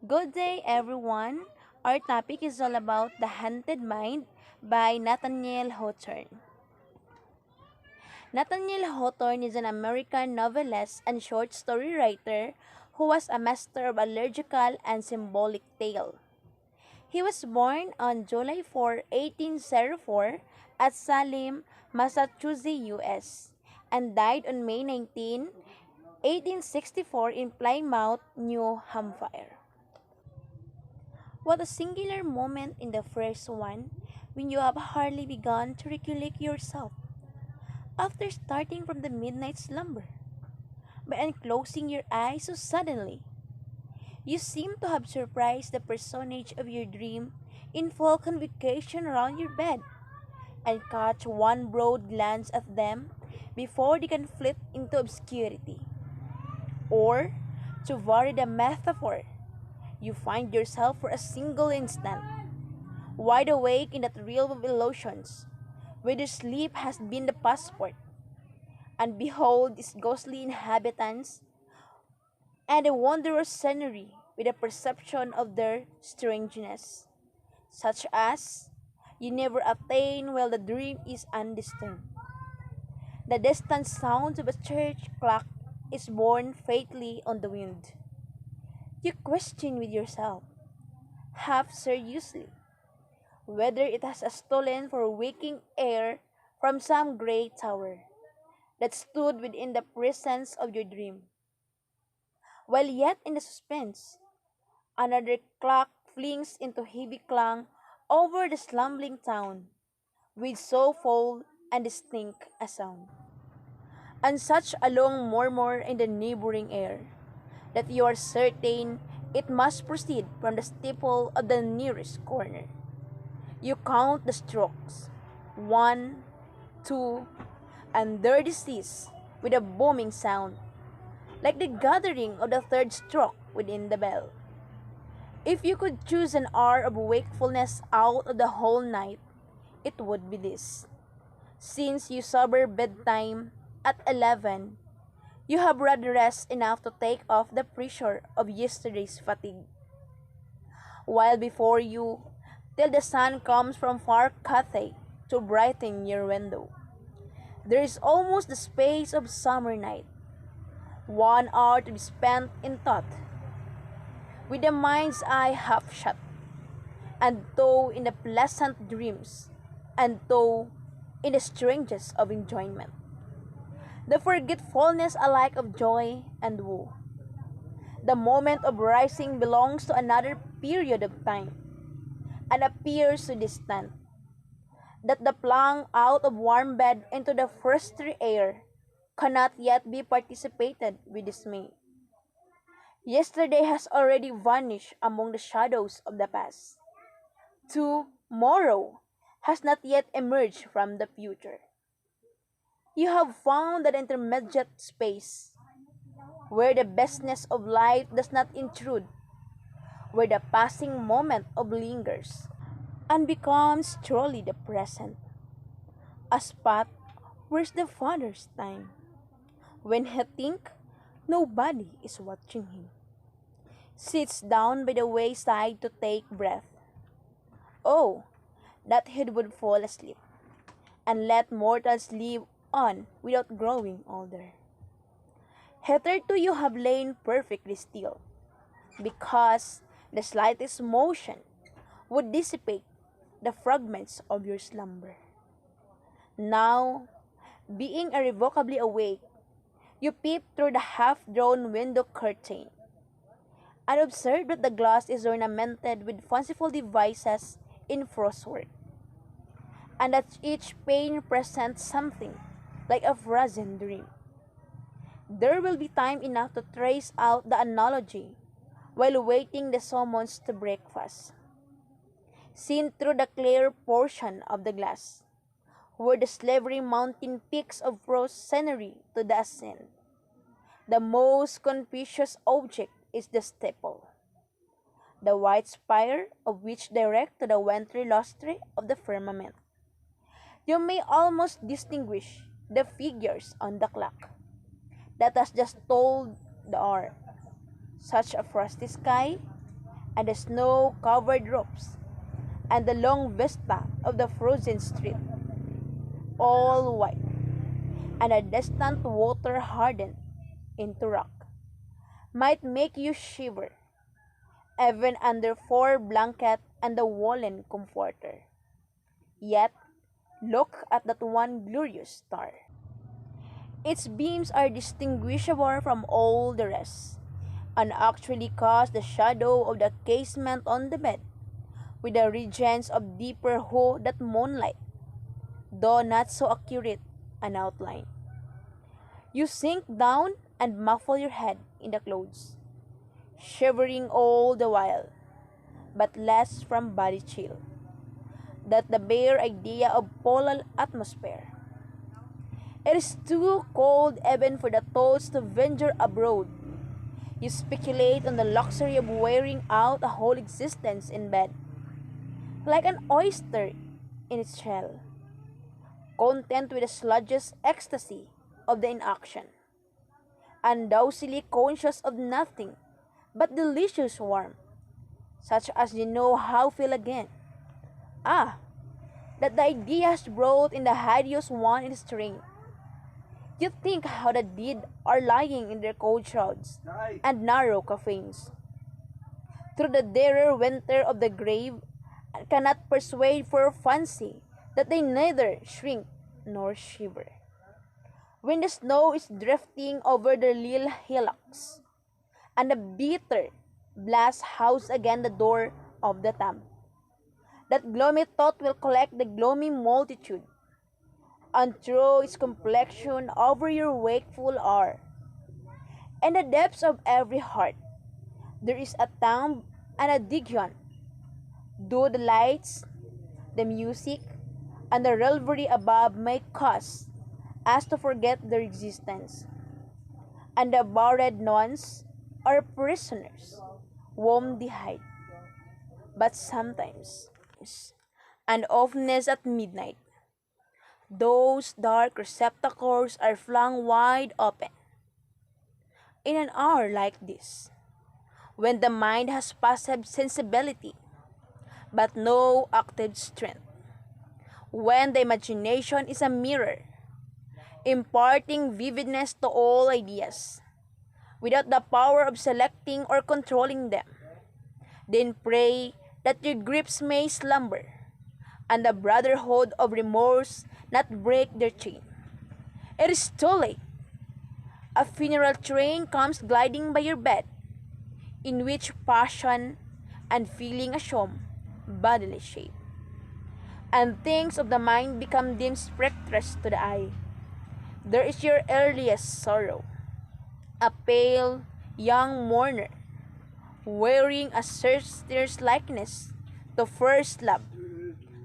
Good day, everyone. Our topic is all about The Haunted Mind by Nathaniel Hawthorne. Nathaniel Hawthorne is an American novelist and short story writer who was a master of allegorical and symbolic tale. He was born on July 4, 1804, at Salem, Massachusetts, U.S., and died on May 19, 1864, in Plymouth, New Hampshire. What a singular moment in the first one, when you have hardly begun to recollect yourself, after starting from the midnight slumber, by unclosing your eyes so suddenly. You seem to have surprised the personage of your dream in full convocation around your bed, and catch one broad glance at them before they can flit into obscurity. Or, to vary the metaphor, you find yourself for a single instant wide awake in that realm of illusions, whither sleep has been the passport, and behold its ghostly inhabitants, and a wondrous scenery with a perception of their strangeness, such as you never attain while the dream is undisturbed. The distant sound of a church clock is borne faintly on the wind. You question with yourself, half seriously, whether it has stolen for waking air from some great tower that stood within the presence of your dream. While yet in the suspense, another clock flings into heavy clang over the slumbering town, with so full and distinct a sound, and such a long murmur in the neighboring air, that you are certain it must proceed from the steeple of the nearest corner. You count the strokes, one, two, and there they cease with a booming sound, like the gathering of the third stroke within the bell. If you could choose an hour of wakefulness out of the whole night, it would be this. Since you sober bedtime at 11, you have had rest enough to take off the pressure of yesterday's fatigue. While before you, till the sun comes from far Cathay to brighten your window, there is almost the space of summer night, 1 hour to be spent in thought, with the mind's eye half shut, and though in the pleasant dreams, and though in the strangest of enjoyment, the forgetfulness alike of joy and woe. The moment of rising belongs to another period of time, and appears so distant, that the plunge out of warm bed into the frosty air cannot yet be participated with dismay. Yesterday has already vanished among the shadows of the past. Tomorrow has not yet emerged from the future. You have found that intermediate space where the vastness of life does not intrude, where the passing moment of lingers and becomes truly the present, a spot where's the Father's time, when he think nobody is watching him, sits down by the wayside to take breath. Oh, that he would fall asleep, and let mortals live on without growing older. Hitherto you have lain perfectly still, because the slightest motion would dissipate the fragments of your slumber. Now, being irrevocably awake, you peep through the half-drawn window curtain, and observe that the glass is ornamented with fanciful devices in frostwork, and that each pane presents something like a frozen dream. There will be time enough to trace out the analogy while waiting the summons to breakfast. Seen through the clear portion of the glass, where the slavery mountain peaks of frost scenery to the ascent, the most conspicuous object is the steeple, the white spire of which direct to the wintry lustre of the firmament. You may almost distinguish the figures on the clock that has just told the hour. Such a frosty sky, and the snow-covered roofs, and the long vista of the frozen street, all white, and the distant water hardened into rock, might make you shiver, even under four blanket and the woolen comforter. Yet, look at that one glorious star. Its beams are distinguishable from all the rest, and actually cast the shadow of the casement on the bed, with the regions of deeper hue that moonlight, though not so accurate an outline. You sink down and muffle your head in the clothes, shivering all the while, but less from body chill, than the bare idea of polar atmosphere. It is too cold even for the thoughts to venture abroad. You speculate on the luxury of wearing out a whole existence in bed, like an oyster in its shell, content with the sluggish ecstasy of the inaction, and docilely conscious of nothing but delicious warmth, such as you know how feel again. Ah, that the idea has brought in the hideous one in string. You think how the dead are lying in their cold shrouds and narrow coffins through the drear winter of the grave, and cannot persuade for fancy that they neither shrink nor shiver. When the snow is drifting over the little hillocks, and the bitter blast house again the door of the tomb, that gloomy thought will collect the gloomy multitude, and throw its complexion over your wakeful hour. In the depths of every heart, there is a tomb and a digion. Do the lights, the music, and the revelry above make cause as to forget their existence, and the buried nuns are prisoners, whom they hide. But sometimes, and oftenest at midnight, those dark receptacles are flung wide open. In an hour like this, when the mind has passive sensibility, but no active strength, when the imagination is a mirror, imparting vividness to all ideas, without the power of selecting or controlling them, then pray that your grips may slumber, and the brotherhood of remorse not break their chain. It is too late. A funeral train comes gliding by your bed, in which passion and feeling assume bodily shape, and things of the mind become dim spectres to the eye. There is your earliest sorrow, a pale young mourner, wearing a sister's likeness to first love,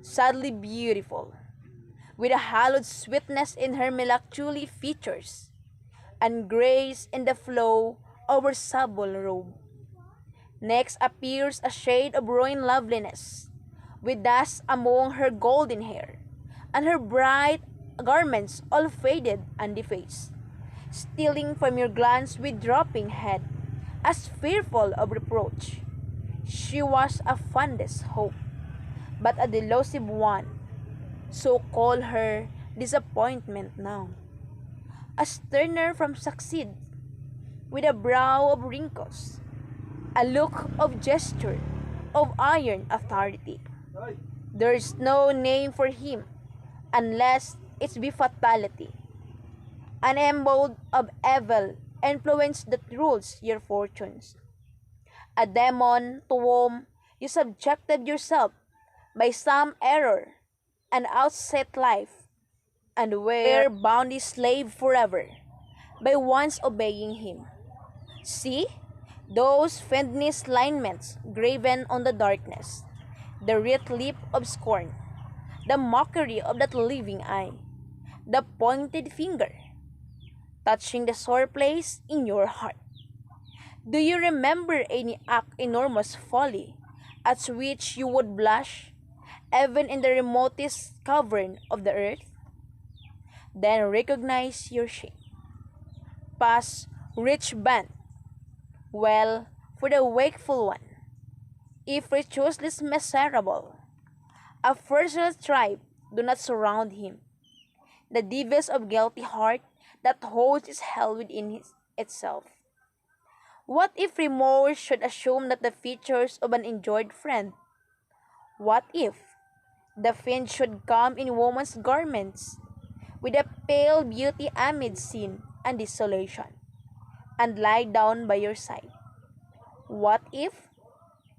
sadly beautiful, with a hallowed sweetness in her melancholy features, and grace in the flow of her sable robe. Next appears a shade of ruined loveliness, with dust among her golden hair, and her bright garments all faded and defaced, stealing from your glance with dropping head, as fearful of reproach. She was a fondest hope, but a delusive one, so call her disappointment now. A sterner from succeed, with a brow of wrinkles, a look of gesture, of iron authority. There is no name for him, unless it be fatality, an embod of evil influence that rules your fortunes, a demon to whom you subjected yourself by some error, and outset life, and were bound a slave forever by once obeying him. See those fiendless lineaments graven on the darkness, the wreathed lip of scorn, the mockery of that living eye, the pointed finger, touching the sore place in your heart. Do you remember any act enormous folly at which you would blush, even in the remotest cavern of the earth? Then recognize your shame. Pass rich band, well for the wakeful one, if virtuously miserable. A personal tribe do not surround him. The device of guilty heart that holds is hell within itself. What if remorse should assume that the features of an enjoyed friend? What if the fiend should come in woman's garments, with a pale beauty amid sin and desolation, and lie down by your side? What if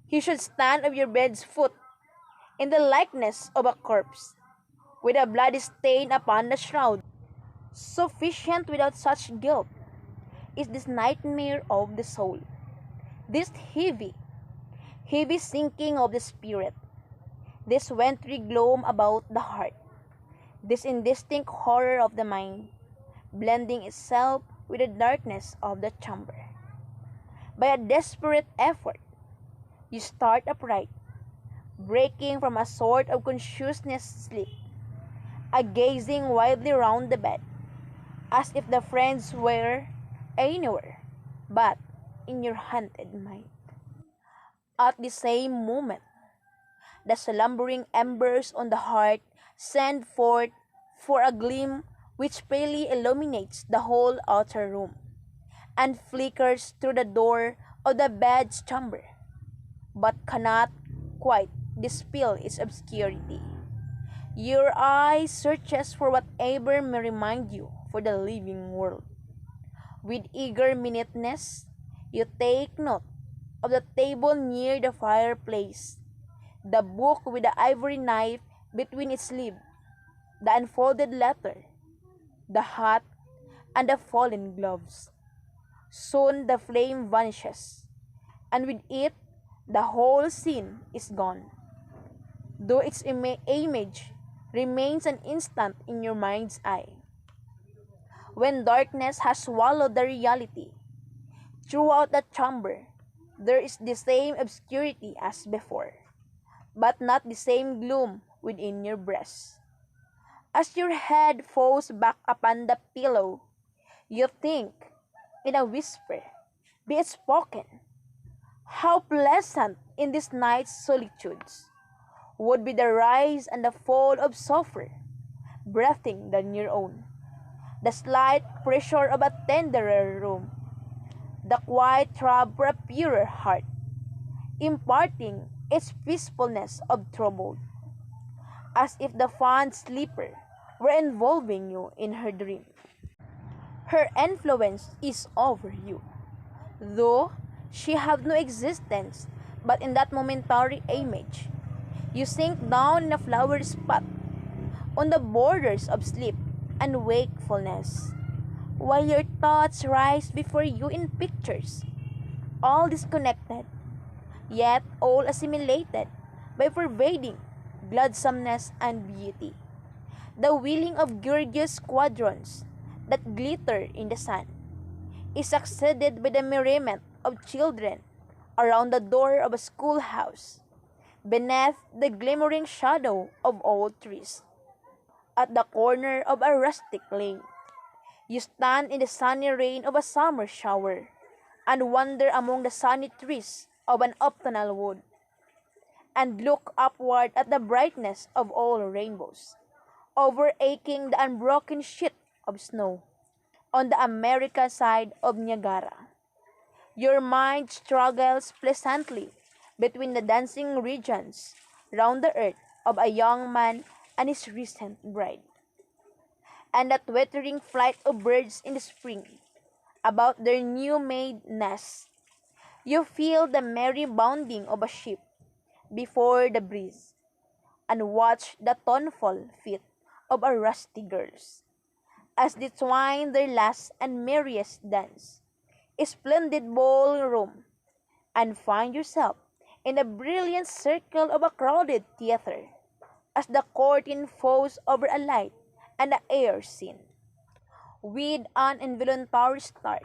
he should stand at your bed's foot in the likeness of a corpse, with a bloody stain upon the shroud? Sufficient without such guilt is this nightmare of the soul, this heavy sinking of the spirit, this wintry gloom about the heart, this indistinct horror of the mind, blending itself with the darkness of the chamber. By a desperate effort, you start upright, breaking from a sort of consciousness sleep, a gazing wildly round the bed, as if the friends were anywhere but in your haunted mind. At the same moment, the slumbering embers on the hearth send forth for a gleam which palely illuminates the whole outer room, and flickers through the door of the bed's chamber, but cannot quite dispel its obscurity. Your eye searches for whatever may remind you for the living world. With eager minuteness, you take note of the table near the fireplace, the book with the ivory knife between its leaves, the unfolded letter, the hat, and the fallen gloves. Soon the flame vanishes, and with it the whole scene is gone, though its image remains an instant in your mind's eye. When darkness has swallowed the reality, throughout the chamber there is the same obscurity as before, but not the same gloom within your breast. As your head falls back upon the pillow, you think, in a whisper, be it spoken, how pleasant in this night's solitudes would be the rise and the fall of softer breathing than your own, the slight pressure of a tenderer room, the quiet throb for a purer heart, imparting its peacefulness of trouble, as if the fond sleeper were involving you in her dream. Her influence is over you, though she have no existence but in that momentary image. You sink down in a flowery spot on the borders of sleep and wakefulness, while your thoughts rise before you in pictures, all disconnected, yet all assimilated by pervading gladsomness and beauty. The wheeling of gorgeous squadrons that glitter in the sun is succeeded by the merriment of children around the door of a schoolhouse, beneath the glimmering shadow of old trees, at the corner of a rustic lane. You stand in the sunny rain of a summer shower, and wander among the sunny trees of an autumnal wood, and look upward at the brightness of all rainbows, overaching the unbroken sheet of snow on the American side of Niagara. Your mind struggles pleasantly between the dancing regions round the earth of a young man and his recent bride, and the twittering flight of birds in the spring about their new made nests. You feel the merry bounding of a ship before the breeze, and watch the toneful feet of a rusty girls as they twine their last and merriest dance, a splendid ballroom, and find yourself in the brilliant circle of a crowded theater as the curtain falls over a light and the air scene. With an involuntary start,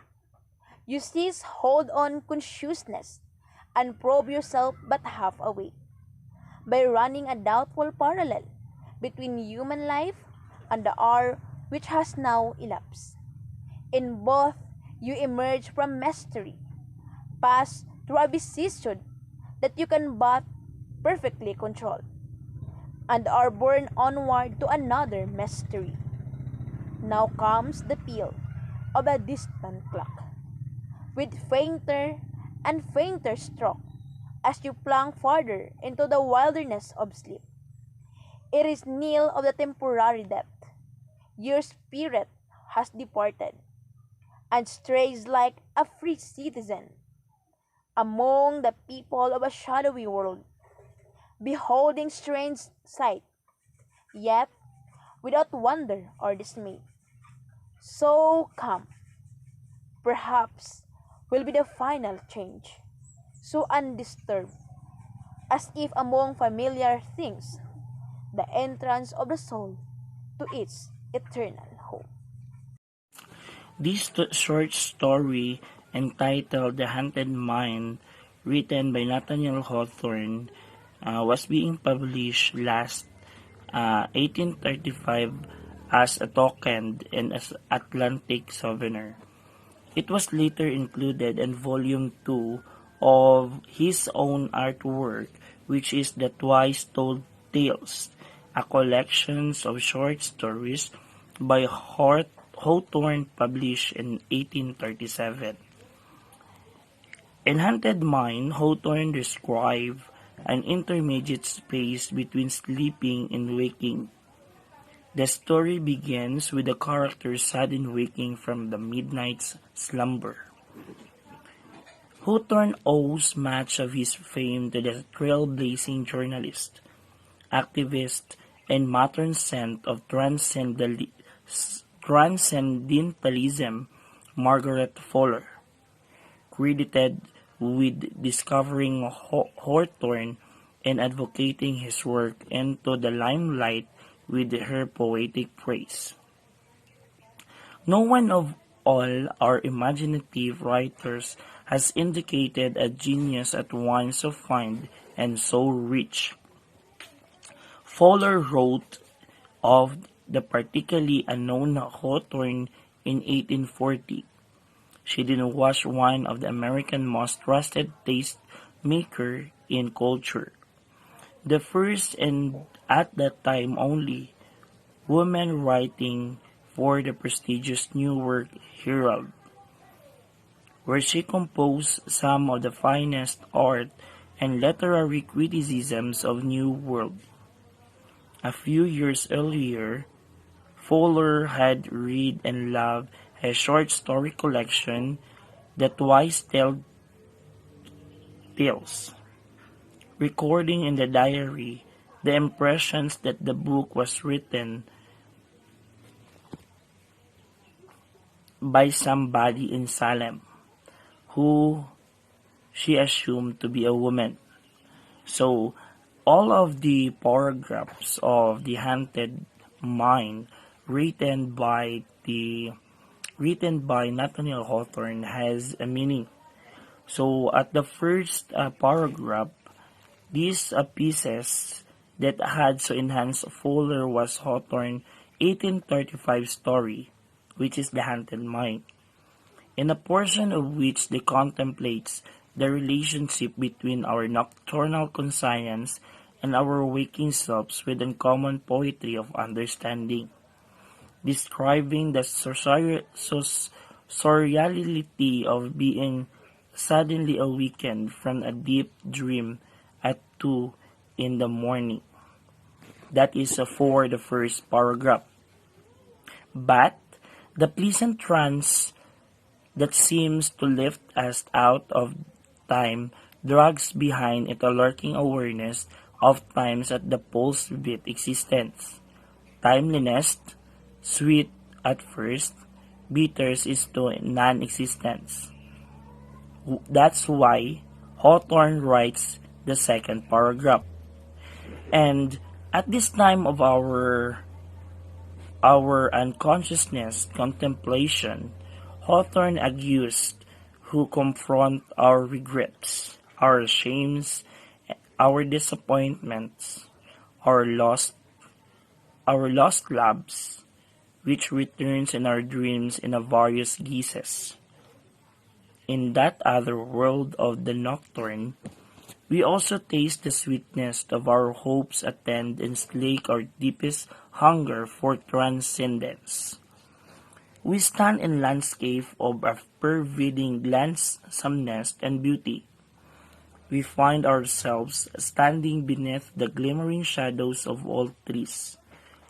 you seize hold on consciousness and probe yourself but half awake by running a doubtful parallel between human life and the hour which has now elapsed. In both, you emerge from mystery, pass through a vicissitude that you can but perfectly control, and are borne onward to another mystery. Now comes the peal of a distant clock, with fainter and fainter stroke as you plunge farther into the wilderness of sleep. It is knell of the temporary death. Your spirit has departed, and strays like a free citizen among the people of a shadowy world, beholding strange sight, yet without wonder or dismay. So come, perhaps, will be the final change, so undisturbed, as if among familiar things, the entrance of the soul to its eternal home. This short story, entitled The Haunted Mind, written by Nathaniel Hawthorne, was being published last 1835 as a token and as Atlantic Souvenir. It was later included in Volume 2 of his own artwork, which is The Twice Told Tales, a collection of short stories by Hawthorne published in 1837. In Haunted Mind, Hawthorne described an intermediate space between sleeping and waking. The story begins with the character's sudden waking from the midnight slumber. Hawthorne owes much of his fame to the trailblazing journalist, activist, and matron saint of transcendentalism, Margaret Fuller, credited with discovering Hawthorne and advocating his work into the limelight with her poetic praise. No one of all our imaginative writers has indicated a genius at once so fine and so rich. Fuller wrote of the particularly unknown Hawthorne in 1840. She then was one of the American most trusted taste maker in culture. The first and at that time only woman writing for the prestigious Newark Herald, where she composed some of the finest art and literary criticisms of New World. A few years earlier, Fuller had read and loved a short story collection, The Twice Told Tales, recording in the diary the impressions that the book was written by somebody in Salem, who she assumed to be a woman. So, all of the paragraphs of The Haunted Mind written by Nathaniel Hawthorne has a meaning. So, at the first paragraph, these pieces that had so enhanced Fuller was Hawthorne 1835 story, which is The Haunted Mind, in a portion of which they contemplates the relationship between our nocturnal conscience and our waking selves with uncommon poetry of understanding, describing the surreality of being suddenly awakened from a deep dream at 2 in the morning. That is for the first paragraph. But the pleasant trance that seems to lift us out of time drags behind it a lurking awareness of times at the pulse beat existence. Timeliness, sweet at first, bitter is to non-existence. That's why Hawthorne writes the second paragraph. And at this time of our unconsciousness contemplation, Hawthorne argues who confront our regrets, our shames, our disappointments, our lost loves, which returns in our dreams in a various guises. In that other world of the nocturne, We also taste the sweetness of our hopes attend and slake our deepest hunger for transcendence. We stand in landscape of a pervading gladssomeness and beauty. We find ourselves standing beneath the glimmering shadows of all trees,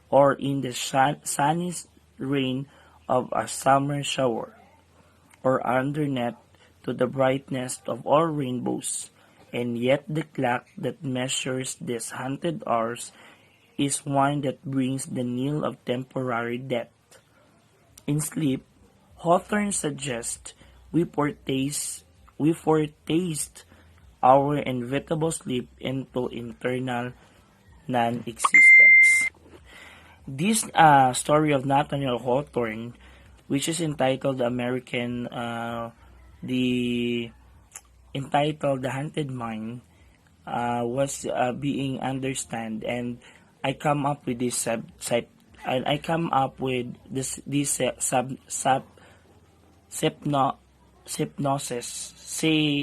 or in the sunny rain of a summer shower, or underneath to the brightness of all rainbows, and yet the clock that measures these haunted hours is one that brings the knell of temporary death. In sleep, Hawthorne suggests we foretaste our inevitable sleep into eternal non-existence. This story of Nathaniel Hawthorne, which is entitled the entitled The Haunted Mine, was being understand, and I come up with this and I come up with this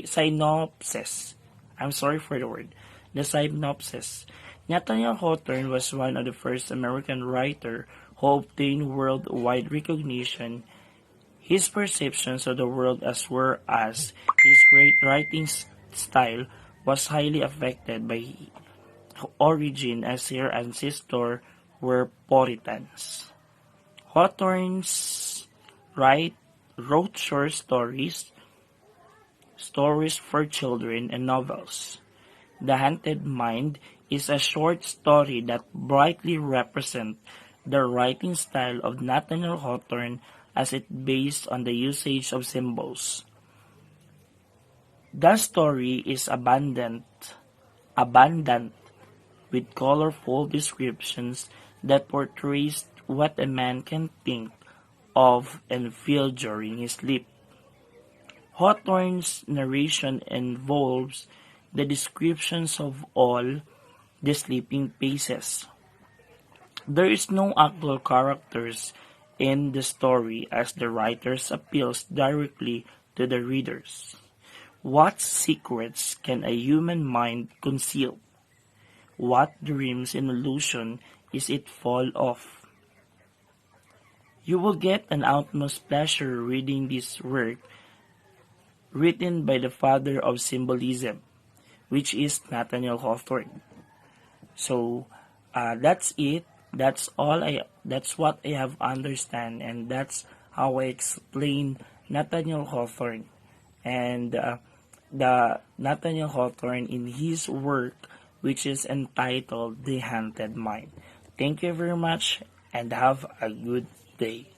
synopsis. I'm sorry for the word. The synopsis. Nathaniel Hawthorne was one of the first American writer who obtained worldwide recognition. His perceptions of the world as well as his writing style was highly affected by origin as her ancestors were Puritans. Hawthorne's wrote short stories for children, and novels. The Haunted Mind is a short story that brightly represents the writing style of Nathaniel Hawthorne as it based on the usage of symbols. The story is abundant with colorful descriptions that portrays what a man can think of and feel during his sleep. Hawthorne's narration involves the descriptions of all the sleeping places. There is no actual characters in the story as the writer appeals directly to the readers. What secrets can a human mind conceal? What dreams and illusion is it full of? You will get an utmost pleasure reading this work written by the father of symbolism, which is Nathaniel Hawthorne. So that's it. That's what I have understand, and that's how I explain Nathaniel Hawthorne and the Nathaniel Hawthorne in his work, which is entitled The Haunted Mine. Thank you very much and have a good day.